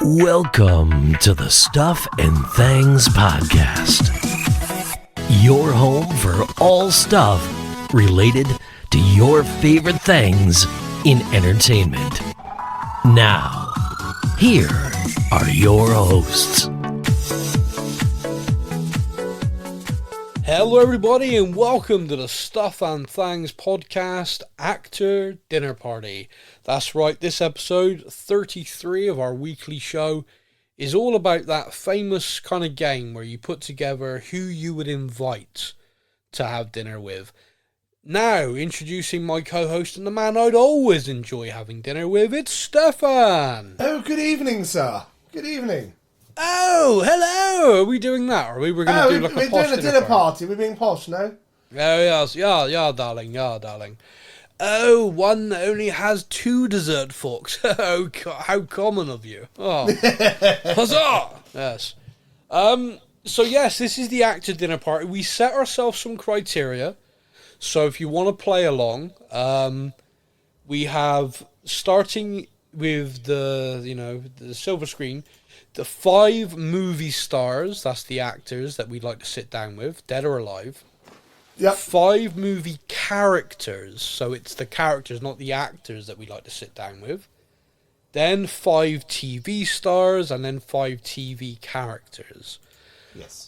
Welcome to the Stuff and Things Podcast, your home for all stuff related to your favorite things in entertainment. Now, here are your hosts. Hello everybody and welcome to the Stuff and Things Podcast Actor Dinner Party. That's right, this episode 33 of our weekly show is all about that famous kind of game where you put together who you would invite to have dinner with. Now, introducing my co-host and the man I'd always enjoy having dinner with, it's Stefan. Oh, good evening, sir. Good evening. Oh, hello! Are we doing that? Or are we going to do like a posh we're doing a dinner party. We're being posh, no? Oh, yes. Yeah, darling. Oh, one that only has 2 dessert forks. Oh, how common of you. Oh. Huzzah! Yes. So, yes, this is the actor dinner party. We set ourselves some criteria. So, if you want to play along, we have, starting with the silver screen, the 5 movie stars, that's the actors that we'd like to sit down with, dead or alive. Yep. 5 movie characters, so it's the characters, not the actors that we like to sit down with. Then 5 TV stars, and then 5 TV characters. Yes.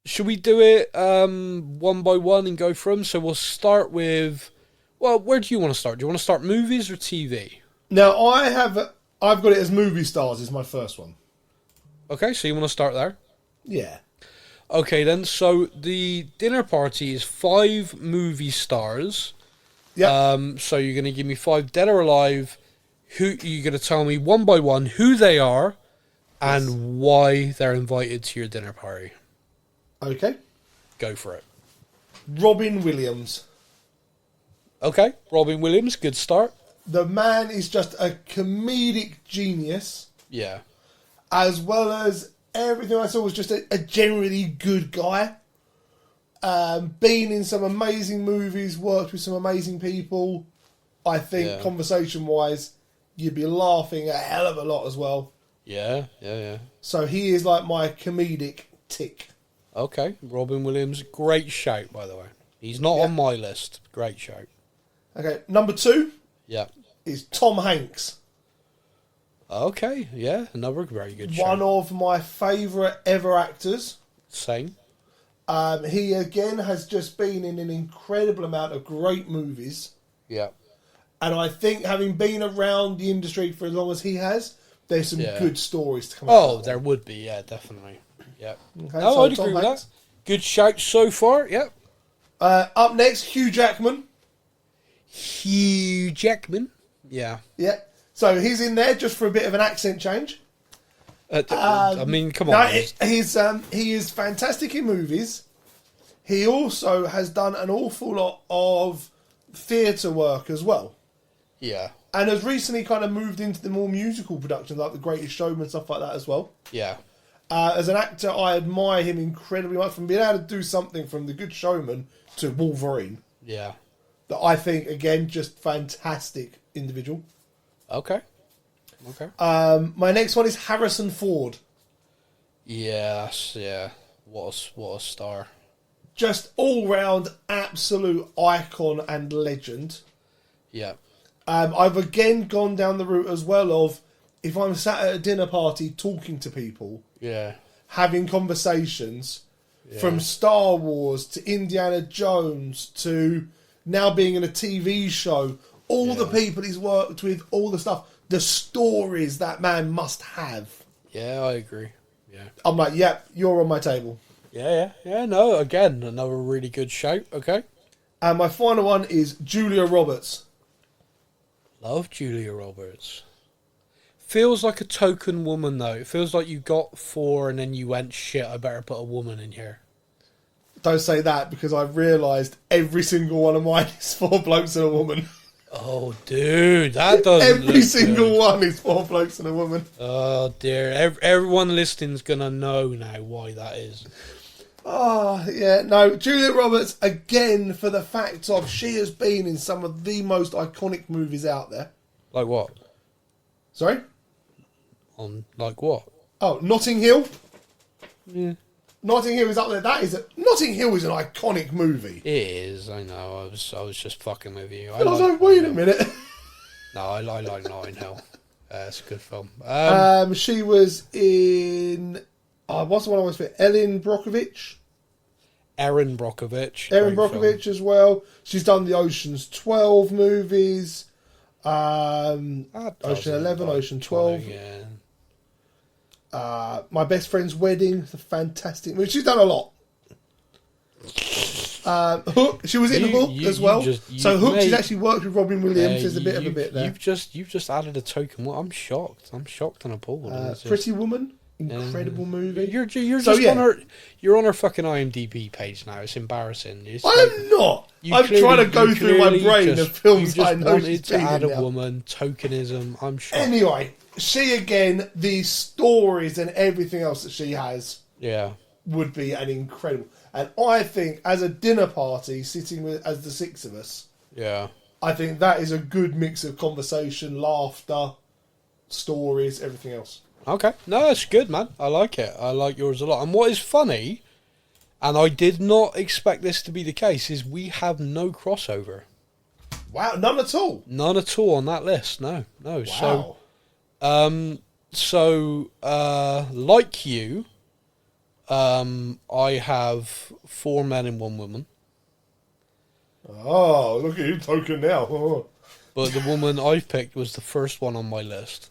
Should we do it one by one and go through them? So we'll start with, well, where do you want to start? Do you want to start movies or TV? Now, I've got it as movie stars is my first one. Okay, so you want to start there? Yeah. Okay, then, so the dinner party is 5 movie stars. Yeah. So you're going to give me 5 dead or alive. You're going to tell me one by one who they are and why they're invited to your dinner party. Okay. Go for it. Robin Williams. Okay, Robin Williams, good start. The man is just a comedic genius. Yeah. As well as everything I saw was just a generally good guy. Been in some amazing movies, worked with some amazing people. I think conversation-wise, you'd be laughing a hell of a lot as well. Yeah. So he is like my comedic tick. Okay, Robin Williams, great shout, by the way. He's not on my list. Great shout. Okay, number 2 is Tom Hanks. Okay, yeah, another very good shout. One of my favourite ever actors. Same. He, again, has just been in an incredible amount of great movies. Yeah. And I think, having been around the industry for as long as he has, there's some good stories to come out. Oh, there would be, yeah, definitely. Yeah. Okay, no, so I'd agree with that. Good shout so far, yep. Up next, Hugh Jackman. Hugh Jackman. Yeah. Yeah. So he's in there just for a bit of an accent change. I mean, come on. No, he is fantastic in movies. He also has done an awful lot of theatre work as well. Yeah. And has recently kind of moved into the more musical productions, like The Greatest Showman, stuff like that as well. Yeah. As an actor, I admire him incredibly much, from being able to do something from The Good Showman to Wolverine. Yeah. That I think, again, just fantastic individual. Okay. My next one is Harrison Ford. Yes, yeah. What a star. Just all-round absolute icon and legend. Yeah. I've again gone down the route as well of, if I'm sat at a dinner party talking to people, having conversations, from Star Wars to Indiana Jones to now being in a TV show, all the people he's worked with, all the stuff, the stories that man must have. Yeah, I agree. Yeah. I'm like, yep, you're on my table. Yeah, no, again, another really good shout, okay. And my final one is Julia Roberts. Love Julia Roberts. Feels like a token woman, though. It feels like you got 4 and then you went, shit, I better put a woman in here. Don't say that, because I've realised every single one of mine is 4 blokes and a woman. Oh, dude, that doesn't Every single one is 4 blokes and a woman. Oh, dear. Everyone listening's going to know now why that is. Oh, yeah, no, Julia Roberts, again, for the fact of she has been in some of the most iconic movies out there. Like what? Sorry? On like what? Oh, Notting Hill. Yeah. Notting Hill is up there. Notting Hill is an iconic movie. It is. I know. I was just fucking with you. I was like, wait a minute. No, I like Notting Hill. It's a good film. She was in. What's the one I was with? Erin Brockovich. Erin Brockovich. Erin Brockovich as well. She's done the Ocean's 12 movies. Ocean 11, Ocean 12. Yeah. My Best Friend's Wedding. It's a fantastic movie. She's done a lot. Hook. She was in Hook as well. Hook, she's actually worked with Robin Williams. There's a bit of a bit there. You've just added a token. Well, I'm shocked. I'm shocked and appalled. Pretty Woman. Incredible movie. You're on her fucking IMDb page now. It's embarrassing. I'm not. I'm trying to go through my brain of films I know she's been in. Wanted to add a woman. Tokenism. I'm shocked. Anyway, she again. The stories and everything else that she has. Yeah. Would be an incredible. And I think as a dinner party, sitting with as the six of us. Yeah. I think that is a good mix of conversation, laughter, stories, everything else. Okay. No, that's good, man. I like it. I like yours a lot. And what is funny, and I did not expect this to be the case, is we have no crossover. Wow, none at all? None at all on that list. No. Wow. So, like you, I have 4 men and 1 woman. Oh, look at you talking now. But the woman I've picked was the first one on my list.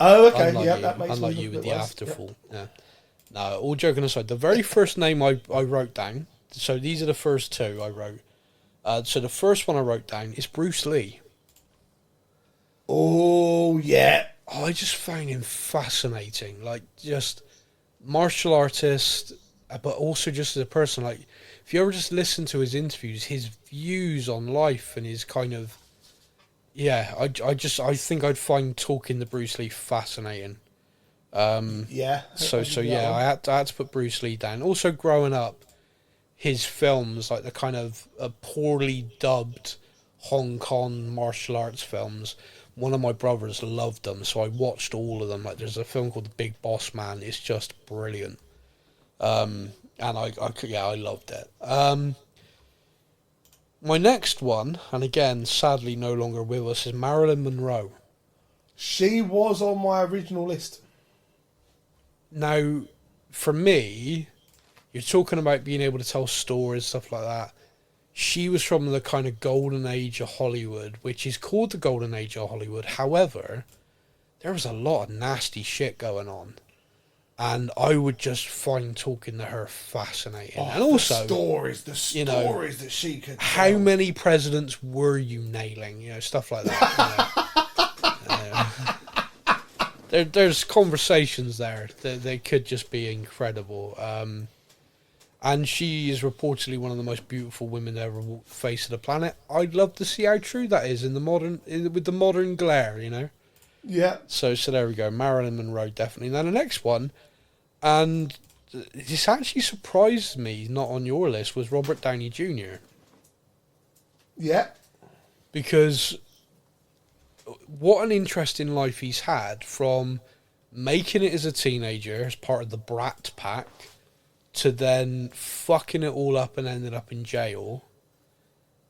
Oh, okay. That makes sense. You with the afterfall. Yeah. No, all joking aside, the very first name I wrote down, so these are the first 2 I wrote. So the first one I wrote down is Bruce Lee. Oh, yeah. I just found him fascinating. Like, just martial artist, but also just as a person. Like, if you ever just listen to his interviews, his views on life and his kind of... Yeah, I think I'd find talking to Bruce Lee fascinating. Yeah. I had to put Bruce Lee down. Also, growing up, his films, like the kind of poorly dubbed Hong Kong martial arts films, one of my brothers loved them, so I watched all of them. Like, there's a film called The Big Boss Man. It's just brilliant. And I loved it. My next one, and again, sadly no longer with us, is Marilyn Monroe. She was on my original list. Now, for me, you're talking about being able to tell stories, stuff like that. She was from the kind of golden age of Hollywood, which is called the golden age of Hollywood. However, there was a lot of nasty shit going on. And I would just find talking to her fascinating. And also, the stories that she could tell. How many presidents were you nailing? Stuff like that. There's conversations there that they could just be incredible. And she is reportedly one of the most beautiful women to ever walk the face of the planet. I'd love to see how true that is with the modern glare, Yeah. So there we go. Marilyn Monroe, definitely. Now the next one, and this actually surprised me, not on your list, was Robert Downey Jr. Yeah. Because what an interesting life he's had, from making it as a teenager as part of the Brat Pack to then fucking it all up and ended up in jail,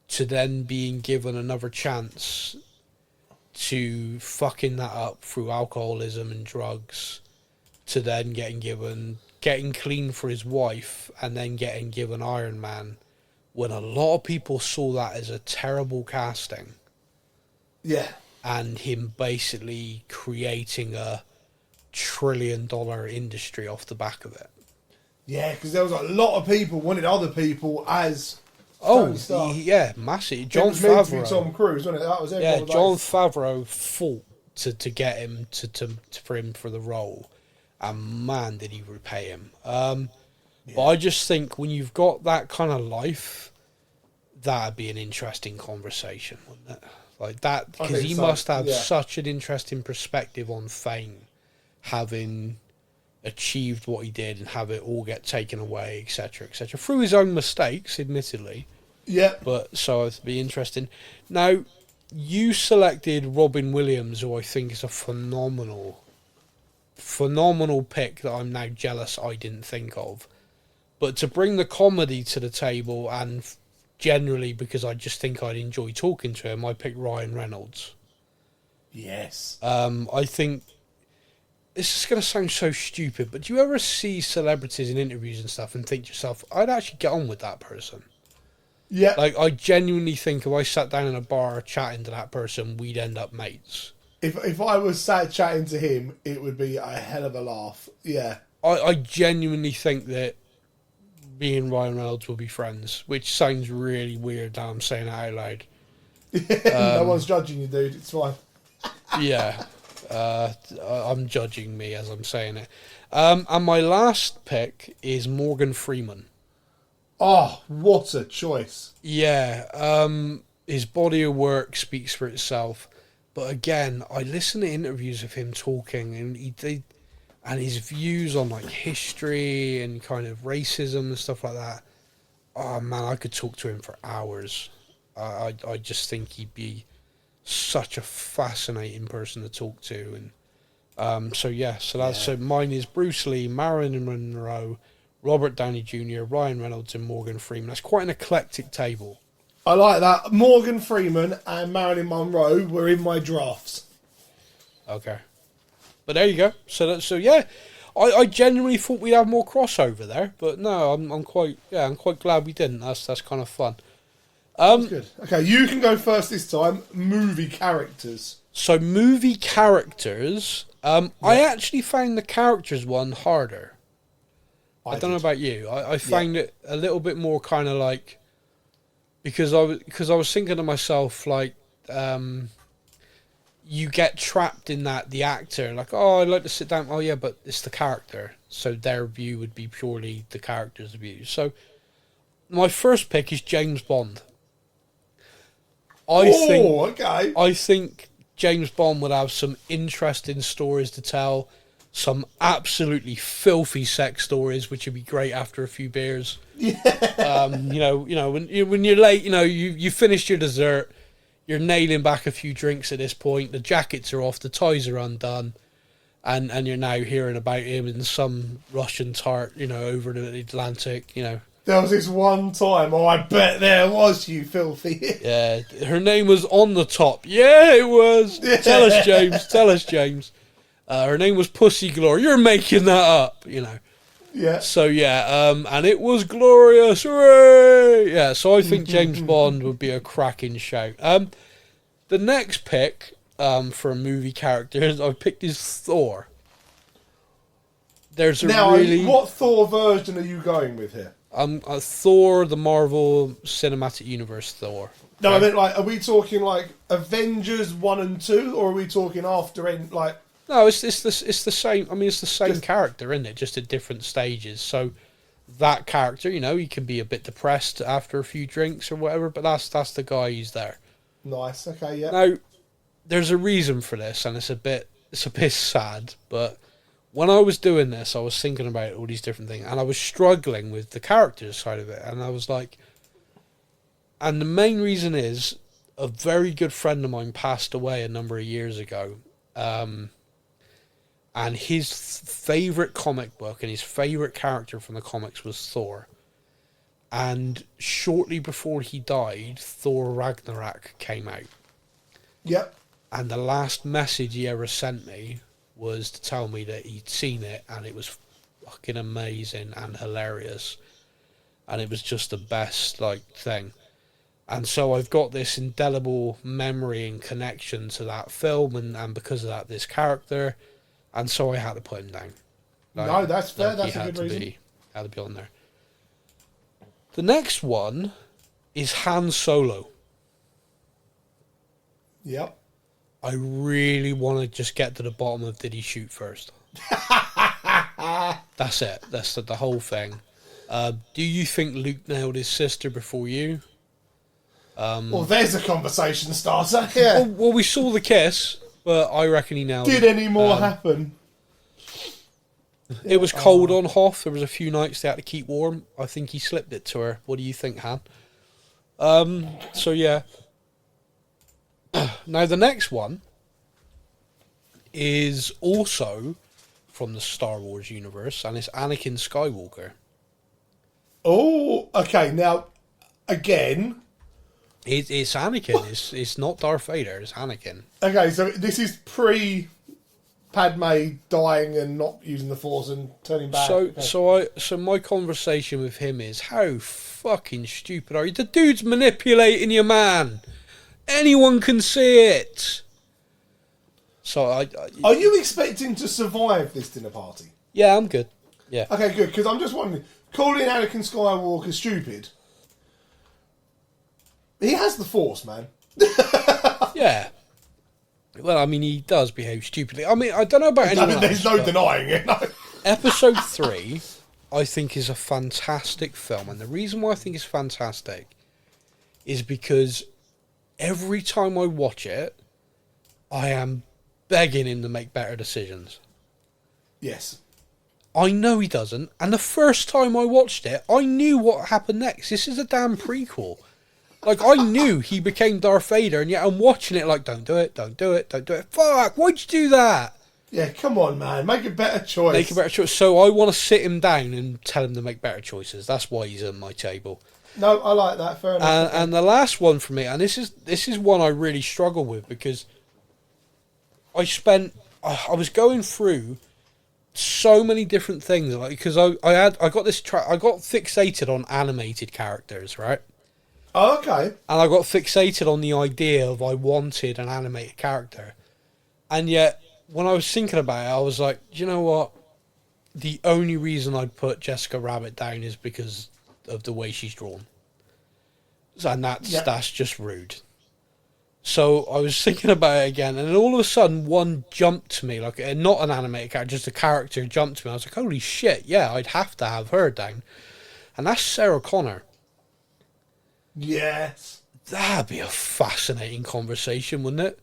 to then being given another chance to fucking that up through alcoholism and drugs, to then getting clean for his wife and then getting given Iron Man, when a lot of people saw that as a terrible casting. Yeah. And him basically creating $1 trillion industry off the back of it. Yeah, because there was a lot of people wanted other people as... massive. John Favreau. Tom Cruise, wasn't it? That was everyone. Yeah, John Favreau fought to get him for the role, and man, did he repay him. But I just think when you've got that kind of life, that'd be an interesting conversation, wouldn't it? Like that, because he must have such an interesting perspective on fame, having achieved what he did and have it all get taken away, etc., through his own mistakes, admittedly. Yeah. But so it'd be interesting. Now, you selected Robin Williams, who I think is a phenomenal phenomenal pick that I'm now jealous I didn't think of. But to bring the comedy to the table, and generally because I just think I'd enjoy talking to him, I picked Ryan Reynolds. Yes. I think this is going to sound so stupid, but do you ever see celebrities in interviews and stuff and think to yourself, I'd actually get on with that person? Yeah. Like, I genuinely think if I sat down in a bar chatting to that person, we'd end up mates. If I was sat chatting to him, it would be a hell of a laugh. Yeah. I genuinely think that me and Ryan Reynolds will be friends, which sounds really weird now I'm saying it out loud. No one's judging you, dude. It's fine. Yeah. I'm judging me as I'm saying it. And my last pick is Morgan Freeman. Oh, what a choice. Yeah. His body of work speaks for itself. But again, I listen to interviews of him talking, and and his views on like history and kind of racism and stuff like that. Oh man, I could talk to him for hours. I just think he'd be such a fascinating person to talk to, and so mine is Bruce Lee, Marilyn Monroe, Robert Downey Jr., Ryan Reynolds, and Morgan Freeman. That's quite an eclectic table. I like that. Morgan Freeman and Marilyn Monroe were in my drafts. Okay, but there you go. So yeah, I genuinely thought we'd have more crossover there, but no, I'm quite glad we didn't. That's kind of fun. That's good. Okay, you can go first this time. Movie characters. So movie characters. I actually found the characters one harder. I don't know about you. I found it a little bit more kind of like, because I was thinking to myself like, you get trapped in that the actor like, oh, I'd like to sit down. Oh yeah, but it's the character, so their view would be purely the character's view. So my first pick is James Bond. I think James Bond would have some interesting stories to tell, some absolutely filthy sex stories, which would be great after a few beers. Yeah. When you're late, you finished your dessert, you're nailing back a few drinks at this point. The jackets are off, the ties are undone, and you're now hearing about him in some Russian tart, over the Atlantic, There was this one time, I bet there was, you filthy. Yeah, her name was on the top. Yeah, it was. Yeah. Tell us, James. Her name was Pussy Glory. You're making that up, Yeah. So, and it was glorious. Hooray! Yeah, so I think James Bond would be a cracking shout. The next pick for a movie character I picked is Thor. What Thor version are you going with here? Thor, the Marvel Cinematic Universe Thor. No, right? I mean, are we talking like Avengers 1 and 2, or are we talking after end, like... No, it's the same. I mean, it's the same character, isn't it? Just at different stages. So that character, he can be a bit depressed after a few drinks or whatever, but that's the guy who's there. Nice. Okay, yeah. Now, there's a reason for this, and it's a bit sad, but when I was doing this, I was thinking about all these different things, and I was struggling with the characters side of it, and I was like, and the main reason is a very good friend of mine passed away a number of years ago, and his favourite comic book and his favourite character from the comics was Thor. And shortly before he died, Thor Ragnarok came out. Yep. And the last message he ever sent me was to tell me that he'd seen it and it was fucking amazing and hilarious. And it was just the best, thing. And so I've got this indelible memory and connection to that film and because of that, this character. And so I had to put him down. No, that's fair. That's a good reason. Had to be on there. The next one is Han Solo. Yep. I really want to just get to the bottom of did he shoot first. That's it. That's the whole thing. Do you think Luke nailed his sister before you? Well, there's a conversation starter. Yeah. Well, we saw the kiss, but I reckon he nailed it. Did any more happen? It was cold on Hoth. There was a few nights they had to keep warm. I think he slipped it to her. What do you think, Han? So, yeah. Now, the next one is also from the Star Wars universe, and it's Anakin Skywalker. Oh, okay. Now, again, It's Anakin. It's not Darth Vader. It's Anakin. okay. So this is pre Padme dying and not using the Force and turning back. So my conversation with him is, how fucking stupid are you? The dude's manipulating you, man. Anyone can see it. So are you expecting to survive this dinner party? Yeah, I'm good. Yeah. Okay, good. Because I'm just wondering, calling Anakin Skywalker stupid. He has the Force, man. Yeah. Well, I mean, he does behave stupidly. I mean, I don't know about anyone else. There's no denying it. No. Episode 3, I think, is a fantastic film. And the reason why I think it's fantastic is because every time I watch it, I am begging him to make better decisions. Yes. I know he doesn't. And the first time I watched it, I knew what happened next. This is a damn prequel. Like, I knew he became Darth Vader, and yet I'm watching it like, don't do it, don't do it, don't do it. Fuck, why'd you do that? Yeah, come on, man. Make a better choice. Make a better choice. So I want to sit him down and tell him to make better choices. That's why he's on my table. No, I like that. Fair enough. And the last one for me, and this is one I really struggle with, because I was going through so many different things, like, because I got fixated on animated characters, right? Oh, okay. And I got fixated on the idea of I wanted an animated character. And yet, when I was thinking about it, I was like, do you know what? The only reason I'd put Jessica Rabbit down is because of the way she's drawn. And that's just rude. So I was thinking about it again, and then all of a sudden one jumped to me, like, not an animated character, just a character jumped to me. I was like, holy shit, yeah, I'd have to have her down. And that's Sarah Connor. Yes. That'd be a fascinating conversation, wouldn't it?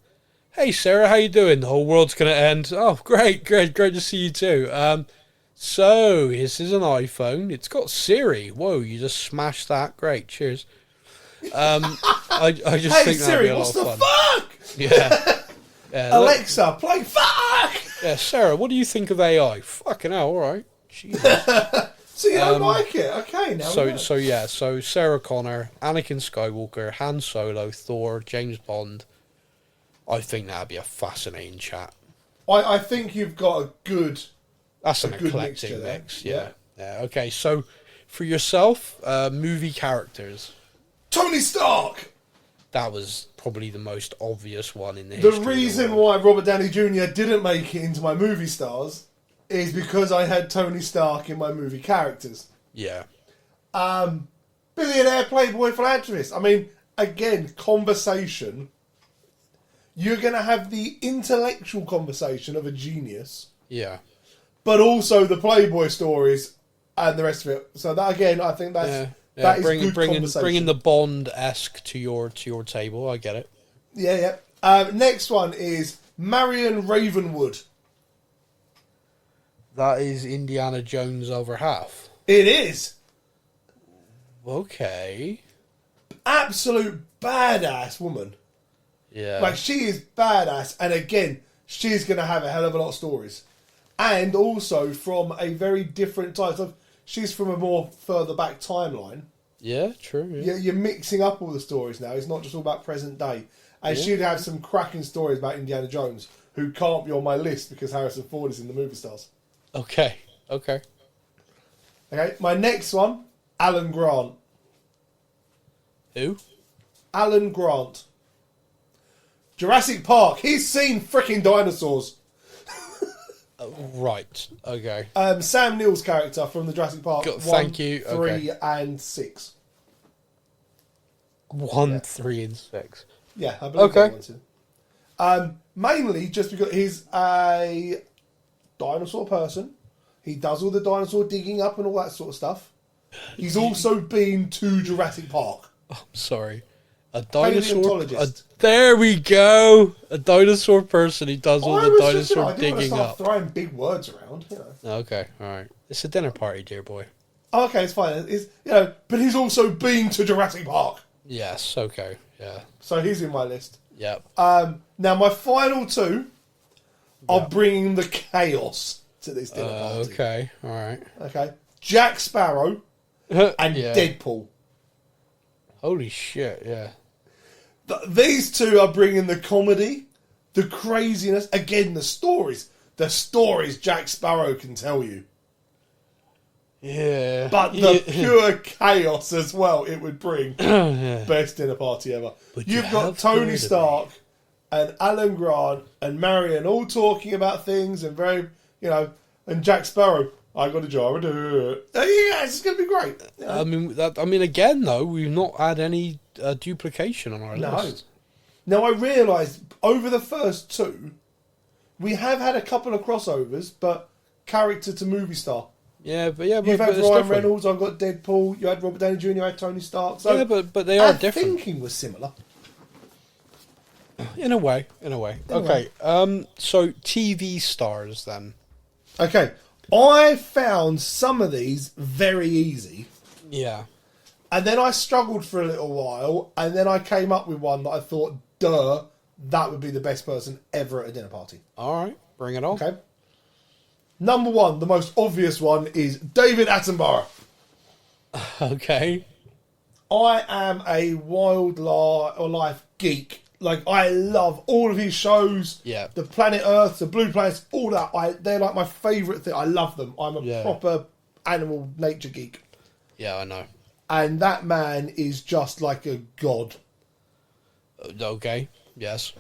Hey, Sarah, how you doing? The whole world's going to end. Oh, great to see you too. So, this is an iPhone. It's got Siri. Whoa, you just smashed that. Great, cheers. I just hey, think Siri, that'd be a what's lot of the fun. fuck? Yeah. Alexa, play fuck! Yeah, Sarah, what do you think of AI? Fucking hell, alright. Jesus. So you don't like it? Okay, now. So Sarah Connor, Anakin Skywalker, Han Solo, Thor, James Bond. I think that'd be a fascinating chat. I think you've got a good. That's an eclectic mix. Yeah. Okay, so for yourself, movie characters. Tony Stark. That was probably the most obvious one in the history. The reason why Robert Downey Jr. didn't make it into my movie stars is because I had Tony Stark in my movie characters. Yeah. Billionaire, playboy, philanthropist. I mean, again, conversation. You're going to have the intellectual conversation of a genius. Yeah. But also the playboy stories and the rest of it. So that, again, I think that is good conversation. Bringing the Bond-esque to your table. I get it. Yeah. Next one is Marion Ravenwood. That is Indiana Jones over half. It is. Okay. Absolute badass woman. Yeah. Like, she is badass. And again, she's going to have a hell of a lot of stories. And also from a very different type of... She's from a more further back timeline. Yeah, true. Yeah. You're mixing up all the stories now. It's not just all about present day. And she'd have some cracking stories about Indiana Jones, who can't be on my list because Harrison Ford is in the movie stars. Okay. Okay, my next one, Alan Grant. Who? Alan Grant. Jurassic Park. He's seen freaking dinosaurs. Right. Okay. Sam Neill's character from the Jurassic Park. Thank you. 3, and 6. 1, 3, and 6. Yeah, I believe that one's in. Mainly just because he's a dinosaur person. He does all the dinosaur digging up and all that sort of stuff. He's also been to Jurassic Park. Oh, I'm sorry. A dinosaur. Paleontologist. There we go. A dinosaur person who does all the dinosaur digging up. Throwing big words around. You know. Okay, all right. It's a dinner party, dear boy. Oh, okay, it's fine. But he's also been to Jurassic Park. Yes. Okay. Yeah. So he's in my list. Yep. Now my final two are bringing the chaos. to this dinner party. Okay, all right. Okay, Jack Sparrow and Deadpool. Holy shit! Yeah. These two are bringing the comedy, the craziness. Again, the stories. The stories Jack Sparrow can tell you. Yeah. But the pure chaos as well it would bring. Yeah. Best dinner party ever. But You've got Tony Stark and Alan Grant and Marion all talking about things and very, and Jack Sparrow, I got a jar of dirt. Yeah, it's going to be great. I mean, again, though, we've not had any duplication on our list. Now, I realised over the first two, we have had a couple of crossovers, but character to movie star. You've had Ryan Reynolds, I've got Deadpool, you had Robert Downey Jr., you had Tony Stark. So yeah, but they are different. Thinking was similar. In a way. Okay, so TV stars then. Okay, I found some of these very easy. Yeah. And then I struggled for a little while, and then I came up with one that I thought, that would be the best person ever at a dinner party. All right, bring it on. Okay. Number one, the most obvious one, is David Attenborough. Okay. I am a wildlife geek. Like, I love all of his shows. Yeah. The Planet Earth, the Blue Planets, all that. They're like my favourite thing. I love them. I'm a proper animal nature geek. Yeah, I know. And that man is just like a god. Okay, yes.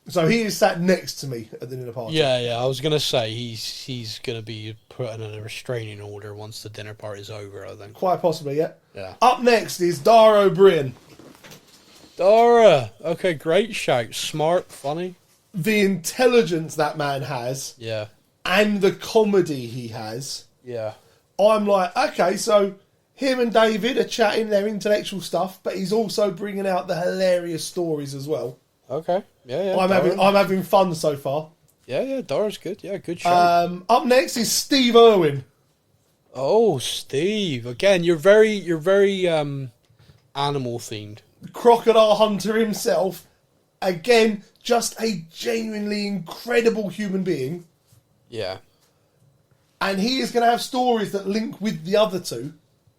So he is sat next to me at the dinner party. Yeah. I was gonna say he's gonna be put in a restraining order once the dinner party's over. I think. Quite possibly, yeah. Yeah. Up next is Dara O'Brien. Dara. Okay, great shout. Smart, funny. The intelligence that man has. Yeah. And the comedy he has. Yeah. I'm like, okay, so him and David are chatting their intellectual stuff, but he's also bringing out the hilarious stories as well. Okay. Yeah. I'm having fun so far. Yeah. Dara's good. Yeah, good show. Up next is Steve Irwin. Oh, Steve. Again, you're very animal themed. Crocodile hunter himself. Again, just a genuinely incredible human being. Yeah. And he is going to have stories that link with the other two.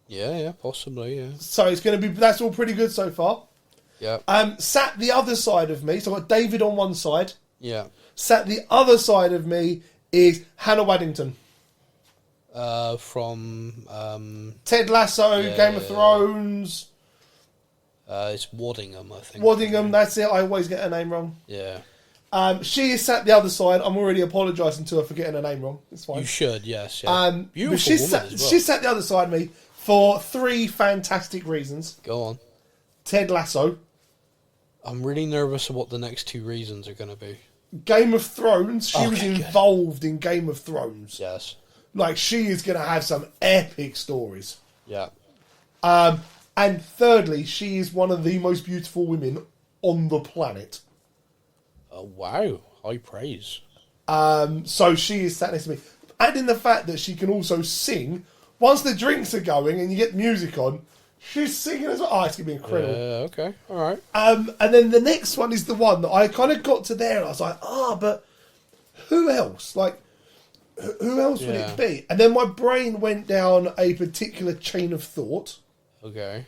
Yeah, possibly, yeah. So it's going to be, that's all pretty good so far. Yeah. Sat the other side of me, so I've got David on one side. Yeah. Sat the other side of me is Hannah Waddington. From Ted Lasso, Game of Thrones. It's Waddingham, I think. Waddingham, that's it. I always get her name wrong. Yeah. She is sat the other side. I'm already apologising to her for getting her name wrong. It's fine. You should, yes. Yeah. Beautiful but she's woman as well. She's sat the other side of me for three fantastic reasons. Go on. Ted Lasso. I'm really nervous of what the next two reasons are going to be. Game of Thrones. She was good. involved in Game of Thrones. Yes. Like, she is going to have some epic stories. Yeah. And thirdly, she is one of the most beautiful women on the planet. Oh, wow. High praise. So she is sat next to me. And in the fact that she can also sing, once the drinks are going and you get music on, she's singing as well. Oh, it's going to be incredible. Okay. All right. And then the next one is the one that I kind of got to there and I was like, but who else? Like, who else would it be? And then my brain went down a particular chain of thought. Okay.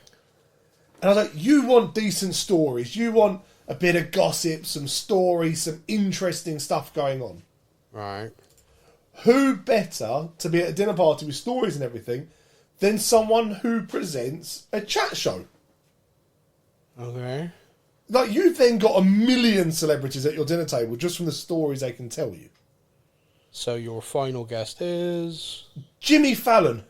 And I was like, you want decent stories. You want a bit of gossip, some stories, some interesting stuff going on. Right. Who better to be at a dinner party with stories and everything than someone who presents a chat show? Okay. Like, you've then got a million celebrities at your dinner table just from the stories they can tell you. So your final guest is... Jimmy Fallon.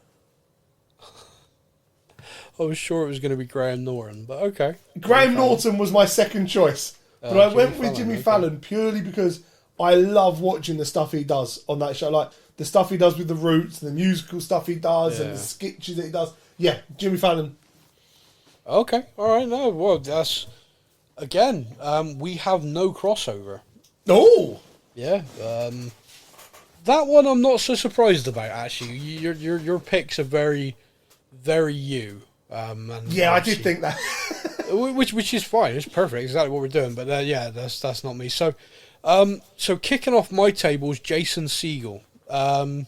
I was sure it was going to be Graham Norton, but okay. Graham Norton was my second choice. But I went with Jimmy Fallon purely because I love watching the stuff he does on that show. Like, the stuff he does with the Roots, the musical stuff he does, and the sketches that he does. Yeah, Jimmy Fallon. Okay, all right, no, well, that's... Again, we have no crossover. Oh! Yeah, that one I'm not so surprised about, actually. Your picks are very, very you. And yeah, I did think that. which is fine. It's perfect. Exactly what we're doing. But yeah, that's not me. So, so kicking off my table is Jason Segel. One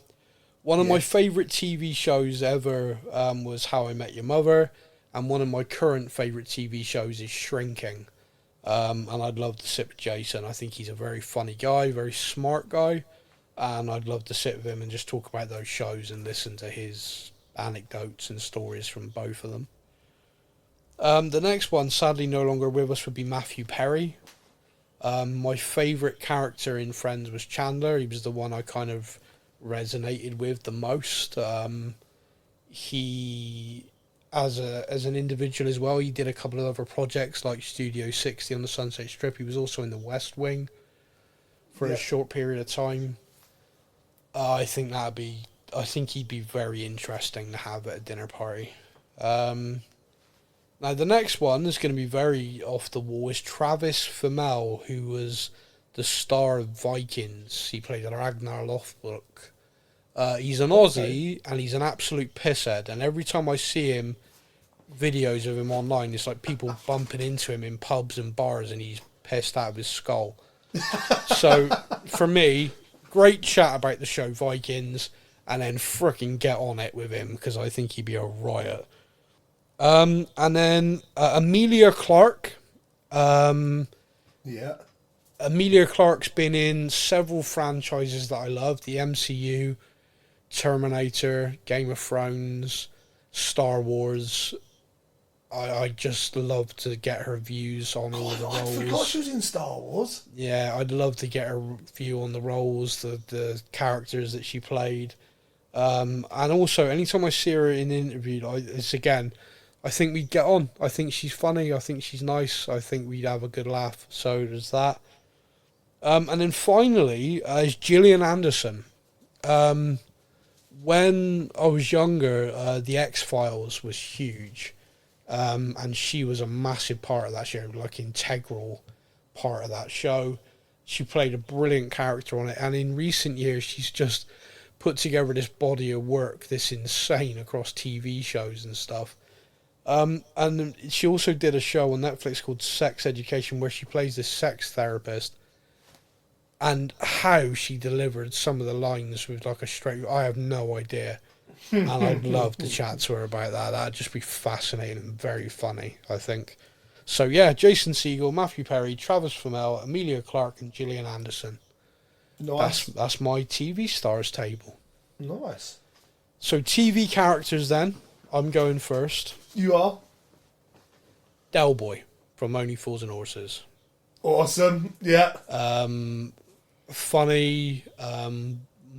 of my favourite TV shows ever was How I Met Your Mother, and one of my current favourite TV shows is Shrinking. And I'd love to sit with Jason. I think he's a very funny guy, very smart guy, and I'd love to sit with him and just talk about those shows and listen to his anecdotes and stories from both of them. The next one, sadly no longer with us, would be Matthew Perry. My favourite character in Friends was Chandler. He was the one I kind of resonated with the most. He, as an individual as well, he did a couple of other projects like Studio 60 on the Sunset Strip. He was also in the West Wing for a short period of time. I think he'd be very interesting to have at a dinner party. Now the next one is going to be very off the wall, is Travis Fimmel, who was the star of Vikings. He played Ragnar Lothbrok. He's an Aussie, and he's an absolute pisshead, and every time I see him, videos of him online, it's like people bumping into him in pubs and bars, and he's pissed out of his skull. So, for me, great chat about the show Vikings, and then fricking get on it with him, because I think he'd be a riot. And then Emilia Clarke. Emilia Clarke's been in several franchises that I love. The MCU, Terminator, Game of Thrones, Star Wars. I just love to get her views on all the roles. I forgot she was in Star Wars. Yeah, I'd love to get her view on the roles, the characters that she played. And also, anytime I see her in an interview, I think we'd get on. I think she's funny. I think she's nice. I think we'd have a good laugh. So there's that. And then finally is Gillian Anderson. When I was younger, The X-Files was huge. And she was a massive part of that show, like integral part of that show. She played a brilliant character on it. And in recent years, she's just put together this body of work that's insane across TV shows and stuff. And she also did a show on Netflix called Sex Education, where she plays this sex therapist, and how she delivered some of the lines with like a straight, I have no idea. And I'd love to chat to her about that. That'd just be fascinating and very funny, I think. So yeah, Jason Segel, Matthew Perry, Travis Fimmel, Emilia Clarke, and Gillian Anderson. Nice. That's my TV stars table. Nice. So TV characters then. I'm going first. You are? Del Boy from Only Fools and Horses. Awesome. Yeah. Funny.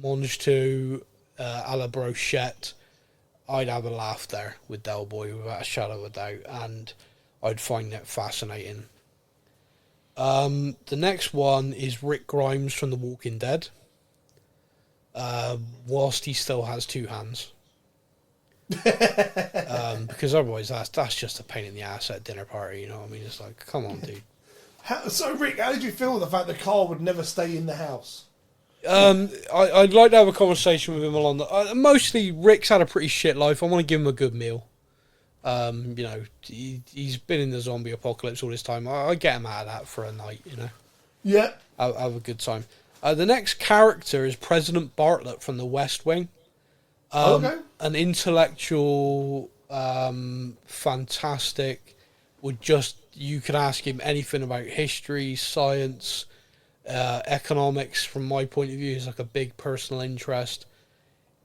Mange tout, a la brochette. I'd have a laugh there with Del Boy without a shadow of a doubt, and I'd find it fascinating. The next one is Rick Grimes from The Walking Dead. Whilst he still has two hands. Because otherwise that's just a pain in the ass at a dinner party, you know what I mean? It's like, come on, dude. So Rick, how did you feel with the fact that Carl would never stay in the house? I'd like to have a conversation with him along the... mostly, Rick's had a pretty shit life. I want to give him a good meal. You know, he's been in the zombie apocalypse all this time. I get him out of that for a night, you know? Yeah. Have a good time. The next character is President Bartlett from the West Wing. Okay. An intellectual, fantastic, you could ask him anything about history, science, economics. From my point of view, is like a big personal interest.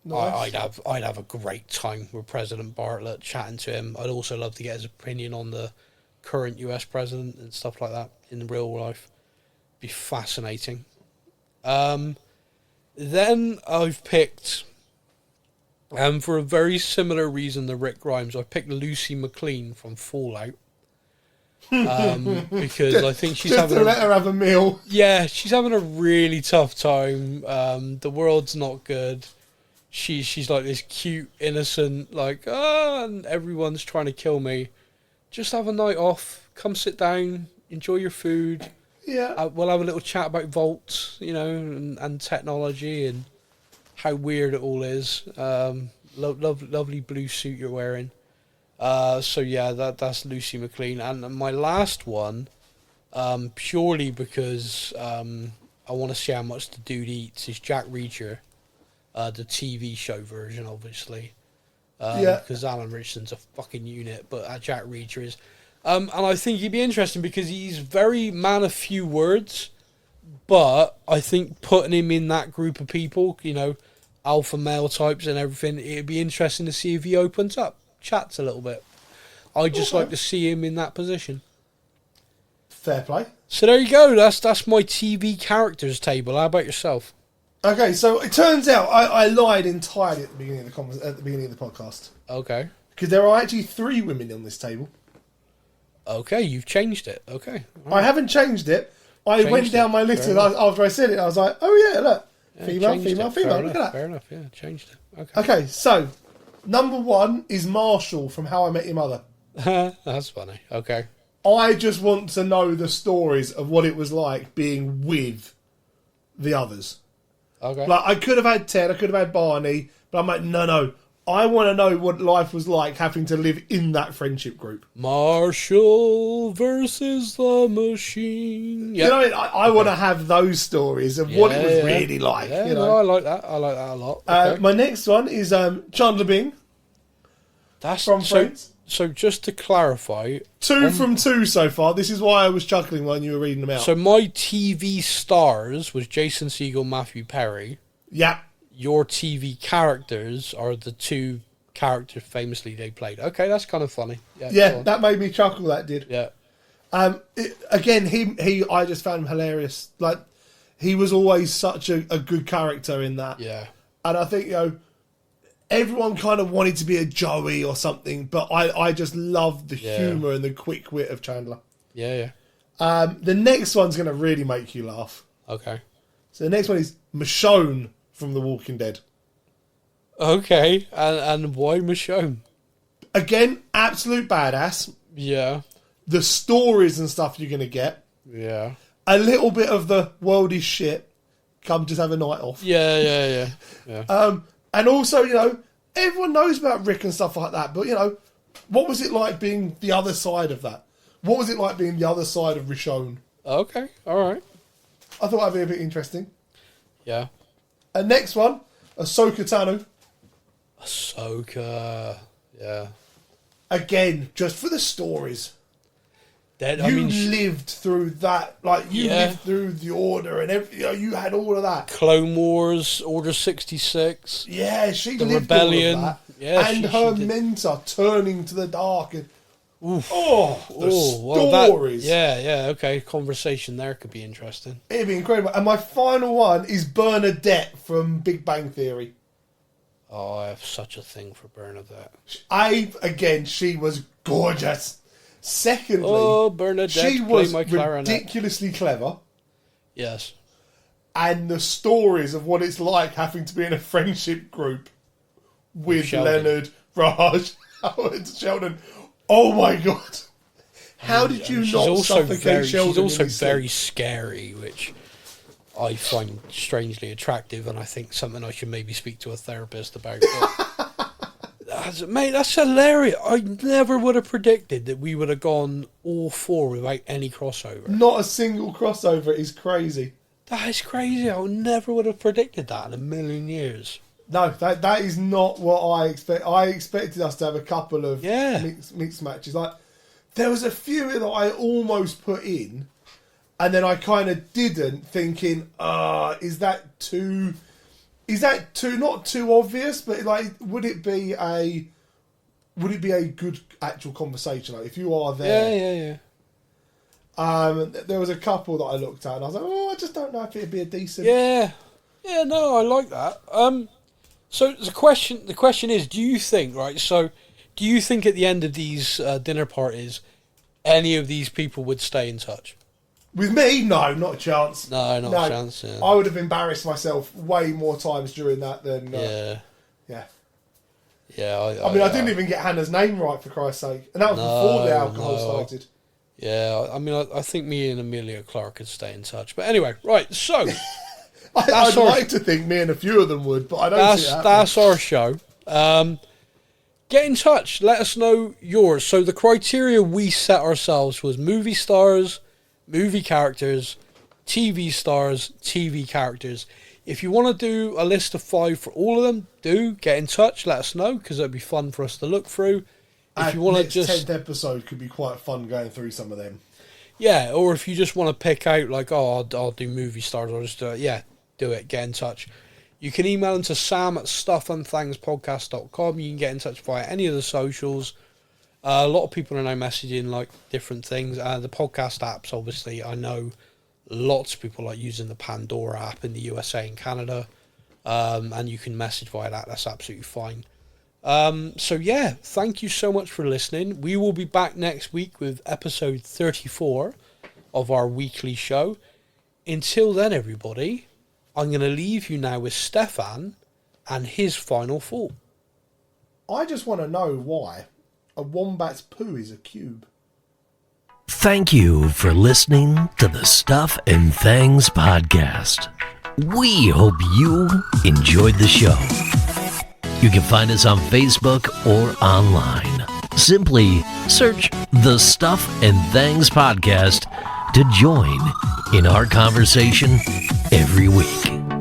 Nice. I'd have a great time with President Bartlett, chatting to him. I'd also love to get his opinion on the current US president and stuff like that in real life. Be fascinating. Then I've picked, for a very similar reason to Rick Grimes, I picked Lucy McLean from Fallout. Because I think she's having to let her have a meal. Yeah, she's having a really tough time. The world's not good. She's like this cute, innocent, like, and everyone's trying to kill me. Just have a night off. Come sit down, enjoy your food. Yeah. We'll have a little chat about vaults, you know, and technology and how weird it all is. Lovely blue suit you're wearing. So yeah, that's Lucy McLean. And my last one, purely because I want to see how much the dude eats, is Jack Reacher The TV show version, obviously. Yeah. Because Alan Richardson's a fucking unit, but Jack Reacher is. And I think he'd be interesting because he's very man of few words, but I think putting him in that group of people, you know, alpha male types and everything, it'd be interesting to see if he opens up, chats a little bit. I'd just like to see him in that position. Fair play. So there you go. That's my TV characters table. How about yourself? Okay, so it turns out I lied entirely at the beginning of the podcast. Okay. Because there are actually 3 women on this table. Okay, you've changed it. Okay. Right. I haven't changed it. I went down my list and after I said it, I was like, oh yeah, look. Yeah, female. Look at that. Fair enough, yeah, changed it. Okay, so number 1 is Marshall from How I Met Your Mother. That's funny. Okay. I just want to know the stories of what it was like being with the others. Okay. Like, I could have had Ted, I could have had Barney, but I'm like, no. I want to know what life was like having to live in that friendship group. Marshall versus the machine. Yep. You know what I mean? I want to have those stories of what it was really like. Yeah, you know? no, I like that. I like that a lot. Okay. My next one is Chandler Bing. That's from Friends. So just to clarify... 2 from 2 so far. This is why I was chuckling when you were reading them out. So my TV stars was Jason Segel, Matthew Perry. Yeah. Your TV characters are the 2 characters famously they played. Okay, that's kind of funny. Yeah, that made me chuckle, that did. Yeah. Again, I just found him hilarious. Like, he was always such a good character in that. Yeah. And I think, you know, everyone kind of wanted to be a Joey or something, but I just loved the humour and the quick wit of Chandler. Yeah. The next one's going to really make you laugh. Okay. So the next one is Michonne from The Walking Dead. Okay, and why Michonne? Again, absolute badass. Yeah. The stories and stuff you're going to get. Yeah. A little bit of the world is shit. Come just have a night off. Yeah. And also, you know, everyone knows about Rick and stuff like that, but, you know, what was it like being the other side of that? What was it like being the other side of Michonne? Okay, all right. I thought that'd be a bit interesting. Yeah. And next one, Ahsoka Tano. Ahsoka, yeah. Again, just for the stories. You lived through that, like, you lived through the Order and everything, you know, you had all of that. Clone Wars, Order 66. Yeah, she the lived Rebellion. all of that. Yeah, and her mentor turning to the dark. And, stories. Okay, conversation there could be interesting. It'd be incredible. And my final one is Bernadette from Big Bang Theory. Oh, I have such a thing for Bernadette. She was gorgeous. Secondly, Bernadette, she was ridiculously clever. Yes. And the stories of what it's like having to be in a friendship group with Leonard, Raj, Howard, Sheldon. Oh my God. How did you not suffocate Sheldon? She's also very scary, which I find strangely attractive, and I think something I should maybe speak to a therapist about. Mate, that's hilarious. I never would have predicted that we would have gone all 4 without any crossover. Not a single crossover is crazy. That is crazy. I never would have predicted that in a million years. No, that is not what I expect. I expected us to have a couple of mixed matches. Like, there was a few that I almost put in, and then I kind of didn't, thinking, is that too not too obvious, but like, would it be a good actual conversation? Like, if you are there, there was a couple that I looked at, and I was like, I just don't know if it'd be a decent. No, I like that. So the question is, do you think at the end of these dinner parties, any of these people would stay in touch? With me, no, not a chance. No, not a chance. Yeah. I would have embarrassed myself way more times during that than. Yeah. I mean, I didn't even get Hannah's name right, for Christ's sake, and that was before the alcohol started. Yeah, I mean, I think me and Amelia Clark could stay in touch, but anyway, right. So, I'd like to think me and a few of them would, but I don't see that. That's our show. Get in touch. Let us know yours. So the criteria we set ourselves was movie stars, movie characters, TV stars, TV characters. If you want to do a list of 5 for all of them, do get in touch. Let us know, because it'd be fun for us to look through. If you want to just 10th episode could be quite fun going through some of them. Yeah, or if you just want to pick out, like, oh, I'll do movie stars, or just do it. Yeah, do it. Get in touch. You can email them to sam@stuffandthangspodcast.com. You can get in touch via any of the socials. A lot of people are now messaging, like, different things. The podcast apps, obviously, I know lots of people are using the Pandora app in the USA and Canada. And you can message via that. That's absolutely fine. So, yeah, thank you so much for listening. We will be back next week with episode 34 of our weekly show. Until then, everybody, I'm going to leave you now with Stefan and his final thought. I just want to know why a wombat's poo is a cube. Thank you for listening to the Stuff and Things podcast. We hope you enjoyed the show. You can find us on Facebook or online. Simply search the Stuff and Things podcast to join in our conversation every week.